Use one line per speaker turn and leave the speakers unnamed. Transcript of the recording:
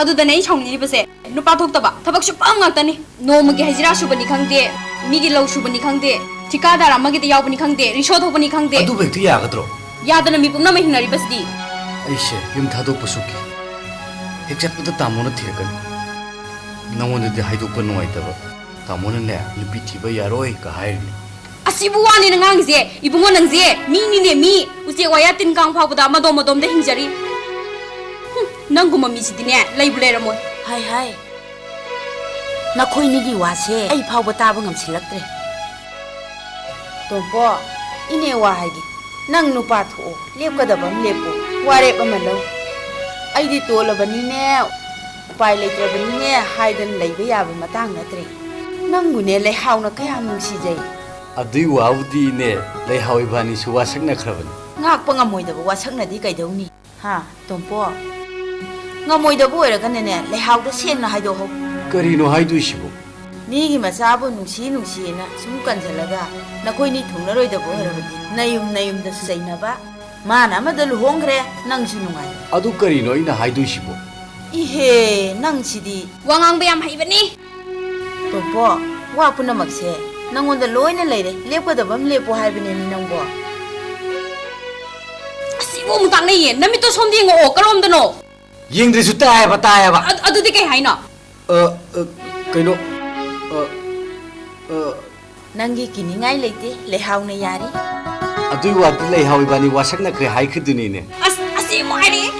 ꯑꯗꯨꯗꯅꯦ ꯑꯩ ꯁꯥꯎꯅꯤꯡꯉꯤꯕꯁꯦ ꯅꯨꯄꯥ ꯊꯣꯛꯇꯕ ꯊꯕꯛ ꯁꯨꯄꯪ ꯉꯥꯛꯇꯅꯤ ꯅꯣꯡꯃꯒꯤ ꯍꯖꯤꯔꯥ ꯁꯨꯕꯅꯤ ꯈꯪꯗꯦ ꯃꯤꯒꯤ ꯂꯧ ꯁꯨꯕꯅꯤ ꯈꯪꯗꯦ ꯊꯤꯀꯥꯗꯥꯔ ꯑꯃꯒꯤꯗ ꯌꯥꯎꯕꯅꯤ ꯈꯪꯗꯦ ꯔꯤꯁꯣ ꯊꯣꯛꯄꯅꯤ ꯈꯪꯗꯦ
ꯑꯗꯨꯕꯨ ꯍꯦꯛꯇ ꯌꯥꯒꯗ꯭ꯔꯣ
ꯌꯥꯗꯅ ꯃꯤ ꯄꯨꯝꯅꯃꯛ ꯍꯤꯡꯅꯔꯤꯕꯁꯤꯗꯤ
ꯑꯩꯁꯦ ꯌꯨꯝ ꯊꯥꯗꯣꯛꯄꯁꯨ ꯀꯤ ꯍꯦꯛ ꯆꯠꯄꯗ ꯇꯥꯃꯣꯅ ꯊꯤꯔꯛꯀꯅꯤ ꯅꯉꯣꯟꯗꯗꯤ ꯍꯥꯏꯗꯣꯛꯄ ꯅꯨꯡꯉꯥꯏꯇꯕ ꯇꯥꯃꯣꯅꯅꯦ ꯅꯨꯄꯤ ꯊꯤꯕ ꯌꯥꯔꯣꯏ ꯀ ꯍꯥꯏꯔꯤꯅꯤ
ꯑꯁꯤꯕꯨ ꯋꯥꯅꯤꯅ ꯉꯥꯡꯉꯤꯁꯦ ꯏꯕꯨꯡꯉꯣ ꯅꯪꯁꯦ ꯃꯤꯅꯤꯅꯦ ꯃꯤ ꯎꯆꯦꯛ ꯋꯥꯌꯥ ꯇꯤꯟ ꯀꯥꯡ ꯐꯥꯎꯕꯗ ꯃꯗꯣꯝꯗ ꯍꯤꯡꯖꯔꯤ ꯅꯪꯒꯨꯝꯕ ꯃꯤꯁꯤꯗꯤꯅꯦ ꯂꯩꯕꯨ ꯂꯩꯔꯝꯃꯣꯏ
ꯍꯥꯏ ꯍꯥꯏ ꯅꯈꯣꯏꯅꯤꯒꯤ ꯋꯥꯁꯦ ꯑꯩ ꯐꯥꯎꯕ ꯇꯥꯕ ꯉꯝꯁꯤꯜꯂꯛꯇ꯭ꯔꯦ ꯇꯣꯝꯄꯣ ꯏꯅꯦ ꯋꯥ ꯍꯥꯏꯒꯦ ꯅꯪ ꯅꯨꯄꯥ ꯊꯣꯛꯑꯣ ꯂꯦꯞꯀꯗꯕ ꯑꯃ ꯂꯦꯞꯄꯣ ꯋꯥꯔꯦꯞ ꯑꯃ ꯂꯧ ꯑꯩꯗꯤ ꯇꯣꯜꯂꯕꯅꯤꯅꯦ उपाय लेत्रबनिने हाइदन लैबे याबे मतांग नत्रे नंगुने लेहावना कया नुंसिजै
अदुई वाउदीने लेहाव इबानी सु वासकना खरबन
ngakpa ngamoidaba wasaknadi kaidawni ha tompo ngamoidaba oiragane lehawda sengna haido ho
karino haidu sibu
nigi masabu nungsi na sum kanjalaga nakoini thungnaroidaba oirabadi nayum da sainaba mana amada luhongre nangsu nungai
adu karino ina haidu sibu
ihe nangsidi
wangang bayam haibani
tompo wa punamakse nangonda loina leire lepkadabam lepo haibane ni nangbo
asibu mutang nei nami to somdi ngo kalomdano
yengdresu taayaba
adudi kai haina
kaino
nangi kiningai leite lehawna yari
adui wati lehawibani wasakna kre haikhiduni ne
asi mo hairi